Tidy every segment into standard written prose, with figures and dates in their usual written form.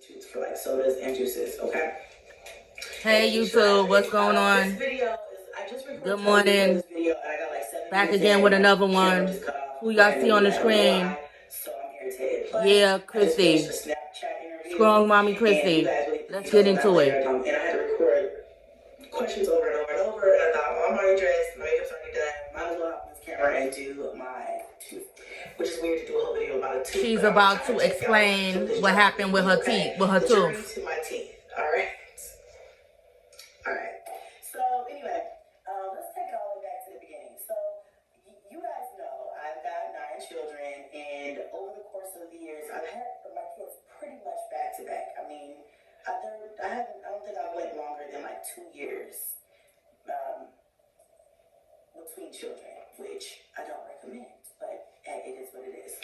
substitutes for like sodas and juices, okay? Hey YouTube, what's going on? Good morning. Back again with another one. Who y'all see on the screen? Yeah, Chrissy. Strong Mommy Chrissy. Let's get into it. And I had to record questions over and over and over. And I thought, I'm already dressed, my makeup's already done. Might as well hop on this camera and do my tooth. Which is weird to do a whole video about a tooth. She's about to explain what happened with her teeth, with her tooth. To my teeth. Alright. Alright. So anyway, let's take it all the way back to the beginning. So you guys know I've got 9 children, and over the course of the years, I've had my kids pretty much back to back. I mean, I don't think I went longer than like 2 years between children, which I don't recommend, but it is what it is.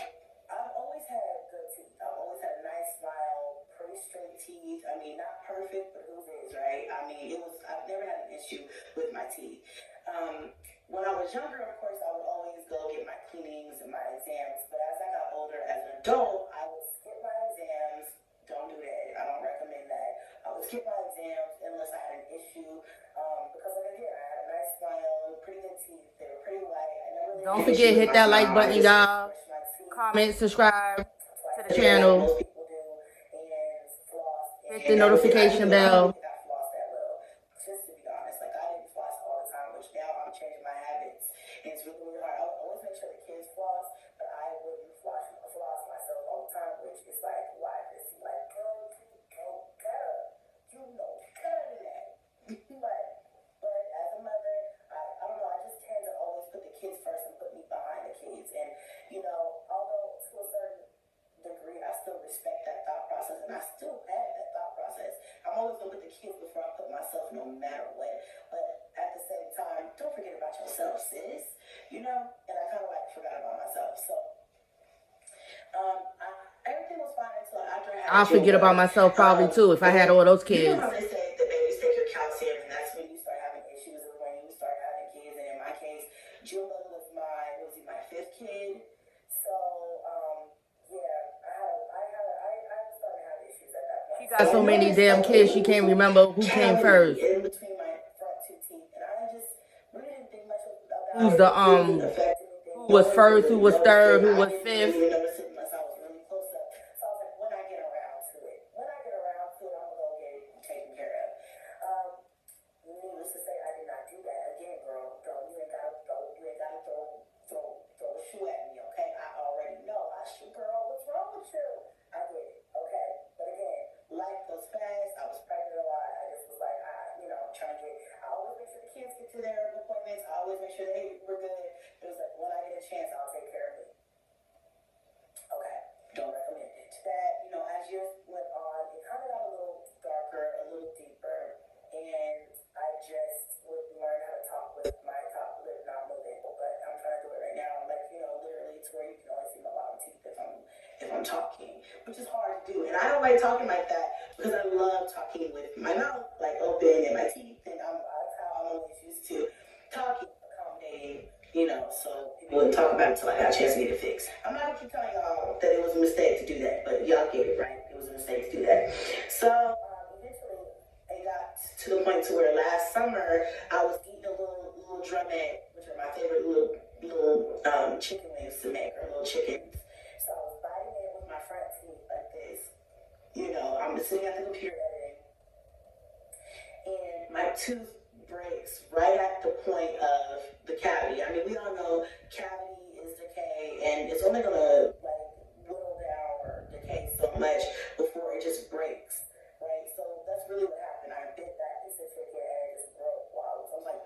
I've always had good teeth. I've always had a nice smile, pretty straight teeth. I mean, not perfect, but whose is, right? I mean, I've never had an issue with my teeth. When I was younger, of course, I would always go get my cleanings and my exams, but as I got older, as an adult, I would skip my exams. Don't do that. I don't recommend that. I would skip my exams unless I had an issue, because again, I had a nice smile, pretty good teeth. They were pretty white. Don't forget, hit that like button, y'all. Comment, subscribe to the channel. Hit the notification bell. Just to be honest, like I didn't floss all the time, which now I'm changing my habits, and it's really, really hard. I would always make sure the kids floss, but I wouldn't floss myself all the time, which is like, why? It's like, girl, go better. You know better than that. but as a mother, I don't know. I just tend to always put the kids first and put me behind the kids, and although to a certain degree, I still respect that thought process, and I still have that thought process. I'm always gonna put the kids before I put myself, no matter what. But at the same time, don't forget about yourself, sis. And I kind of forgot about myself. So, everything was fine until after I had. I'll forget about myself probably too if I had all those kids. How they say the babies take your calcium, and that's when you start having issues, and when you start having kids. And in my case, Jula was my 5th kid. So, she got so many damn kids, she can't remember who came first. In between my front 2 teeth, and I just really didn't think much about who's the who was first, who was third, who was 5th. Unless I was really close up. So I was like, when I get around to it, I'm gonna go get it taken care of. Needless to say, I did not do that. Again, girl, you ain't gotta throw a shoe at me, okay? I already know. Girl, what's wrong with you? I get it, okay? But again, life goes fast. I was pregnant a lot. I just was like, trying to I always make sure the kids get to their appointments. I always make sure they were good. It was like, when I get a chance, I'll take care of it. Okay, don't recommend it. That, as years went on, it kind of got a little darker, a little deeper, and I just would learn how to talk with my top lip not moving. But I'm trying to do it right now. Literally to where you can only see my bottom teeth if I'm talking, which is hard to do. And I don't like talking like that because I love talking with my mouth open and my teeth, and that's how I'm always used to talking, accommodating, so people wouldn't talk about it until I got a chance to get it fixed. I'm not gonna keep telling y'all that it was a mistake to do that, but y'all get it, right? It was a mistake to do that. So eventually it got to the point to where last summer I was eating a little drumette, which are my favorite little chicken wings to make, or little chickens. So I was biting it with my front teeth like this. I'm just sitting at the computer editing, and my tooth breaks right at the point of the cavity. I mean, we all know cavity is decay, and it's only gonna whittle down or decay so much before it just breaks, right? So that's really what happened. I bit that piece of chicken and it just broke. Wow. So I was like,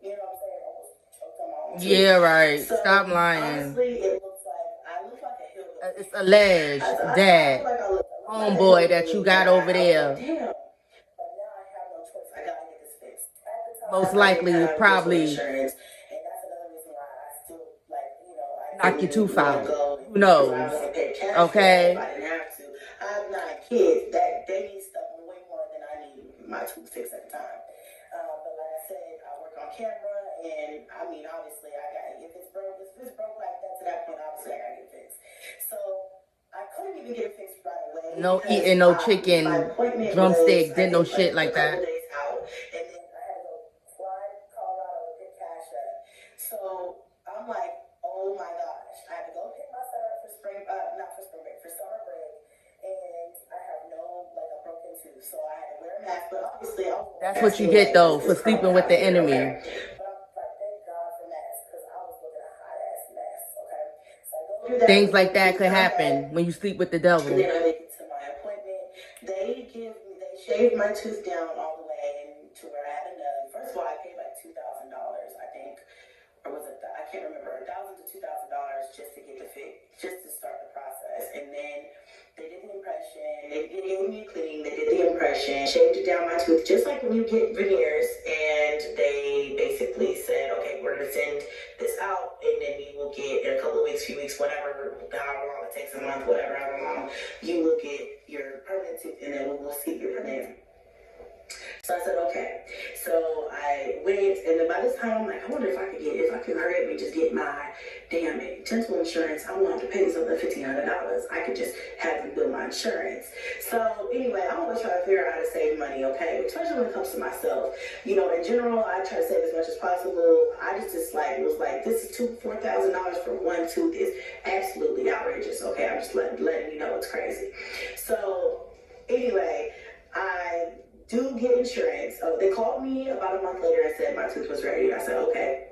what I'm saying? Almost choked on my own tooth. Yeah, right. So, stop lying. Honestly, it looks like I look like a hillbilly. It's alleged that homeboy that you got over there. Most likely, probably knock your tooth out. Who knows? Okay. I have 9 kids that they need stuff way more than I need my tooth fixed at the time. But like I said, I work on camera, and I mean, obviously, if it's broke like that to that point, obviously I gotta get it fixed. So I couldn't even get it fixed right away. No eating no chicken drumstick, did no shit like that. Days out, and then I had to go fly to Colorado to pick Cash up. So I'm like, oh my gosh, I had to go pick my son up for not for spring break, for summer break, and I have no, like, a broken tooth, so I had to wear a mask. But obviously, that's what you get though for sleeping with the enemy. Okay? But I'm like, thank God for masks, because I was looking at hot ass masks. Okay, so I go through that. Things like that could happen when you sleep with the devil. And then I make it to my appointment. They shaved my tooth down all the way and to where I had enough. First of all, I paid like $2,000, I think, or was it? I can't remember. $1,000 to $2,000 just to get the fit, just to start the process. And then they did the impression. They gave me a cleaning. They did the impression, shaved it down my tooth, just like when you get veneers. And they basically said, okay, we're gonna send this out, and then you will get in a couple of weeks, few weeks, whatever, however long it takes, a month, whatever, however long, you will get your permanent tooth, and then we will see your permanent. So I said, okay. So I went, and then by this time, I'm like, I wonder if I could hurry up and just get my damn dental insurance. I won't have to pay this other $1,500. I could just have them bill my insurance. So anyway, I'm always trying to figure out how to save money, okay? Especially when it comes to myself. You know, in general, I try to save as much as possible. I just was like, this is $4,000 for one tooth is absolutely outrageous, okay? I'm just letting you know it's crazy. So anyway, I do get insurance. They called me about a month later and said my tooth was ready. I said, okay,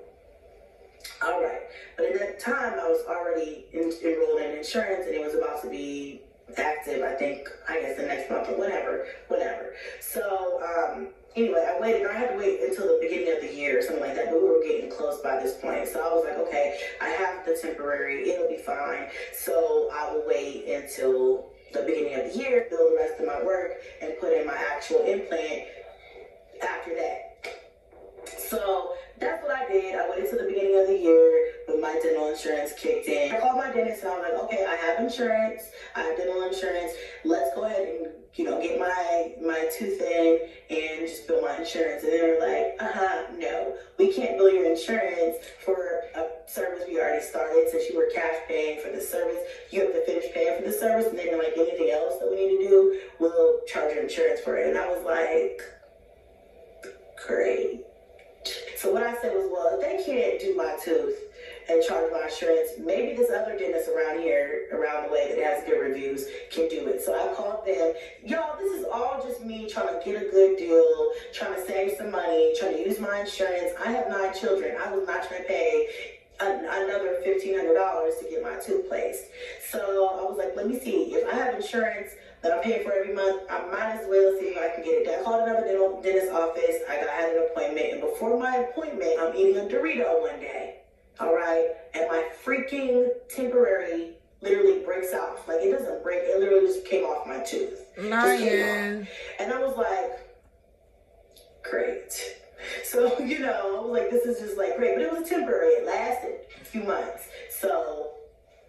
all right. But at that time, I was already enrolled in insurance, and it was about to be active, I guess the next month or whatever. So anyway, I waited. I had to wait until the beginning of the year or something like that, but we were getting close by this point. So I was like, okay, I have the temporary. It'll be fine. So I will wait until the beginning of the year, bill the rest of my work, and put in my actual implant after that. So that's what I did. I waited till the beginning of the year, but my dental insurance kicked in. I called my dentist, and I was like, okay, I have insurance. I have dental insurance. Let's go ahead and, get my tooth in and just bill my insurance. And they were like, no, we can't bill your insurance for a service we already started. Since you were cash paying for the service, you have to finish paying for the service, and then like anything else that we need to do, we'll charge your insurance for it. And I was like, great. So what I said was, well, if they can't do my tooth and charge my insurance, maybe this other dentist around the way that has good reviews can do it. So I called them. Y'all, this is all just me trying to get a good deal, trying to save some money, trying to use my insurance. I have 9 children. I was not trying to pay another $1,500 to get my tooth placed. So I was like, let me see. If I have insurance that I'm paying for every month, I might as well see if I can get it done. I called another dentist office. I had an appointment, and before my appointment, I'm eating a Dorito one day. All right, and my freaking temporary literally breaks off. Like, it doesn't break. It literally just came off my tooth. Lion. And I was like, great. So, I was like, this is just like great. But it was temporary. It lasted a few months. So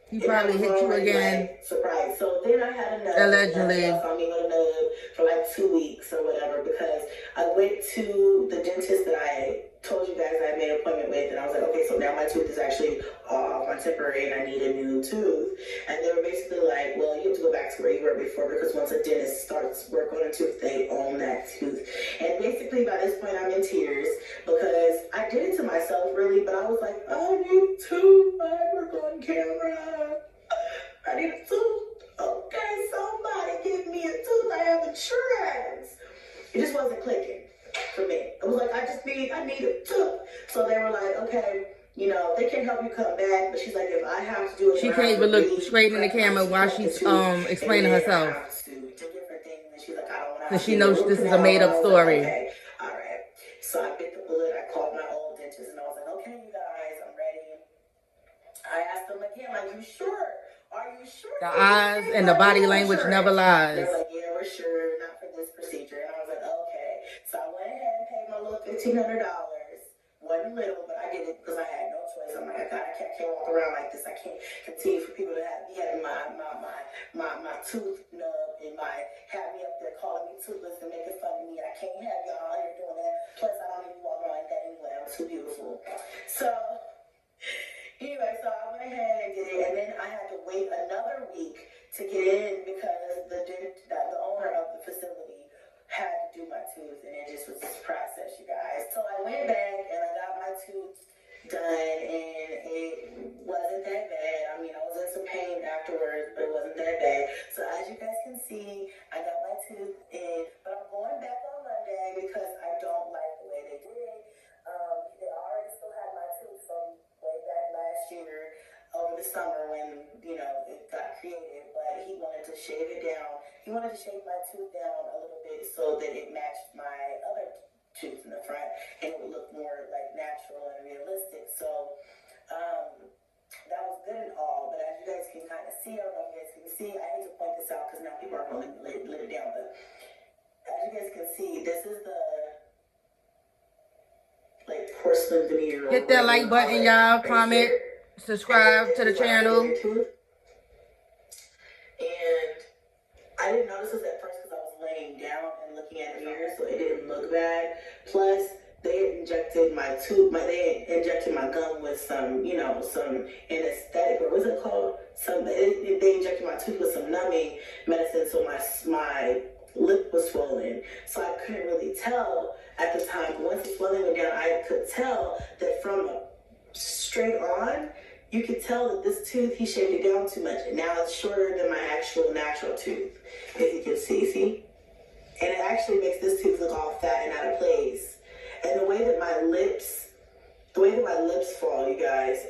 he probably hit you again. Like, surprise. So then I had a nub. Allegedly. I mean, a nub for like 2 weeks or whatever, because I went to the dentist that I told you guys I made an appointment with, and I was like, okay, so now my tooth is actually off, my temporary, and I need a new tooth. And they were basically like, well, you have to go back to where you were before, because once a dentist starts work on a tooth, they own that tooth. And basically by this point, I'm in tears, because I did it to myself, really, but I was like, I need a tooth. I work on camera. I need a tooth. Okay, somebody give me a tooth. I have insurance. It just wasn't clicking for me. It was like, I need a tooth. So they were like, okay, they can help you come back, but she's like, if I have to do it, she can't even look straight in the camera while she's explaining herself. Because she knows this is a made up story. Like, okay, all right. So I bit the bullet. I called my old dentist, and I was like, okay, you guys, I'm ready. I asked them again, like, you sure? Are you sure? The eyes and the body language never lies. They're like, yeah, we're sure, not for this procedure. And I was like, okay. So I went ahead and paid my little $1,500. Wasn't little, but I did it because I had no choice. I'm like, I can't walk around like this. I can't continue for people to be having my tooth nub and have me up there calling me toothless and making fun of me. I can't have y'all out here doing that. Plus, I don't even walk around like that anyway. I'm too beautiful. So anyway, so I went ahead and did it, and then I had to wait another week to get in because the owner of the facility had to do my tooth, and it just was this process, you guys. So I went back and I got my tooth done, and it wasn't that bad. I mean, I was in some pain afterwards, but it wasn't that bad. So as you guys can see, I got my tooth in, but I'm going back on Monday because I don't like the way they did it. They already still had my tooth from way back last year over the summer when, you know, it got created, but he wanted to shave it down. He wanted to shave my tooth down a little bit so that it matched my other tooth in the front and it would look more like natural and realistic. So that was good and all, but as you guys can kind of see, I don't know if you guys can see, I hate to point this out because now people are going to let it down, but as you guys can see, this is the like porcelain veneer. Hit that like button, y'all. Comment, subscribe to the channel. And I didn't notice this at first because I was laying down and looking at the mirror, so it didn't look bad. Plus, they had injected my tooth, they had injected my gum with some, you know, some anesthetic, or what's it called? They injected my tooth with some numbing medicine, so my lip was swollen. So I couldn't really tell at the time. Once the swelling went down, I could tell that from straight on, you could tell that this tooth, he shaved it down too much. And now it's shorter than my actual natural tooth, as you can see? And it actually makes this tooth look all fat and out of place. And the way that my lips fall, you guys,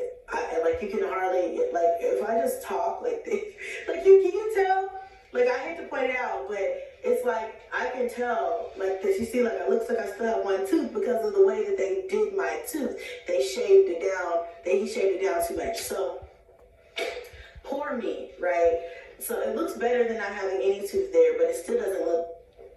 like you can hardly, like if I just talk like this, like you can tell, like I hate to point it out, but it's like I can tell like this. You see, like it looks like I still have one tooth because of the way that they did my tooth. They shaved it down. He shaved it down too much. So poor me, right? So it looks better than not having any tooth there, but it still doesn't look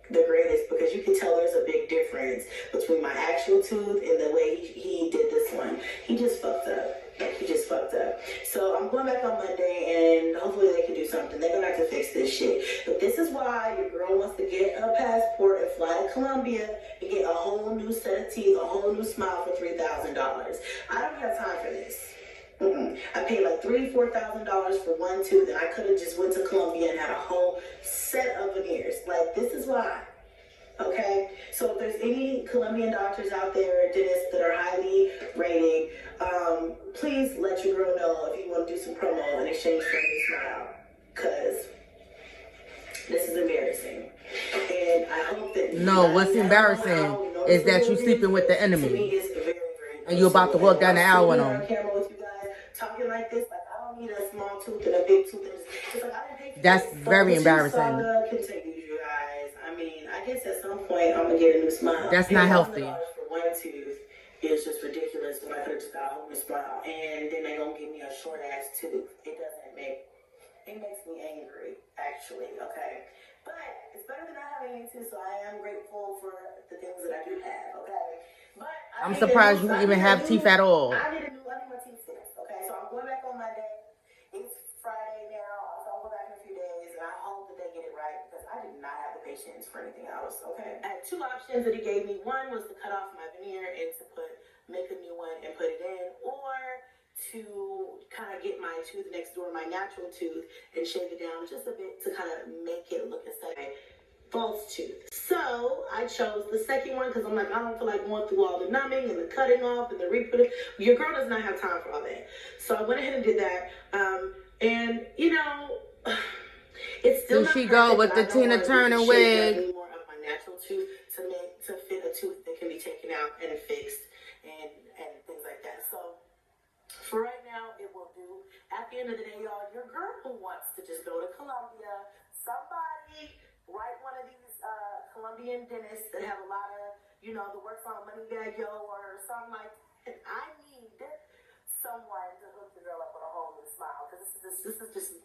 the greatest because you can tell there's a big difference between my actual tooth and the way he did this one. He just fucked up. So I'm going back on Monday and hopefully they can do something. They're gonna have to fix this shit. But this is why your girl wants to get a passport and fly to Colombia and get a whole new set of teeth, a whole new smile for $3,000. I don't have time for this. I paid like $3,000-$4,000 for one tooth, and I could have just went to Colombia and had a whole set of veneers. Like, this is why. Okay? So if there's any Colombian doctors out there, dentists that are highly rated, please let your girl know if you want to do some promo in exchange for a new smile. Because this is embarrassing. And I hope that... No, what's embarrassing is that you sleeping with the enemy. And you're about to walk down the aisle with them. Talking like this, like I don't need a small tooth and a big tooth. It's like I didn't pay for That's this. very embarrassing. Saga continues, you guys. I mean, I guess at some point I'm gonna get a new smile. That's not healthy. For one tooth is just ridiculous when I could have just got a whole new smile, and then they gonna give me a short ass tooth. It makes me angry, actually. Okay, but it's better than not having any tooth, so I am grateful for the things that I do have. Okay, but I'm surprised you even have teeth at all. I need my teeth fixed. Okay, so I'm going back on Monday. It's Friday now, so I'll go back in a few days, and I hope that they get it right because I did not have the patience for anything else. Okay, I had two options that he gave me. One was to cut off my veneer and to make a new one and put it in, or to kind of get my tooth next door, my natural tooth, and shave it down just a bit to kind of make it look aesthetic. False tooth. So I chose the second one because I'm like, I don't feel like going through all the numbing and the cutting off and the re-putting. Your girl does not have time for all that. So I went ahead and did that. And you know, it's still. Here she go with the Tina Turner wig. More of my natural tooth to fit a tooth that can be taken out and fixed and things like that. So for right now, it will do. At the end of the day, y'all, your girl who wants to just go to Colombia, somebody. Write one of these Colombian dentists that have a lot of, you know, the works on Moneybag Yo or something like that. I need someone to hook the girl up with a whole new smile because this is just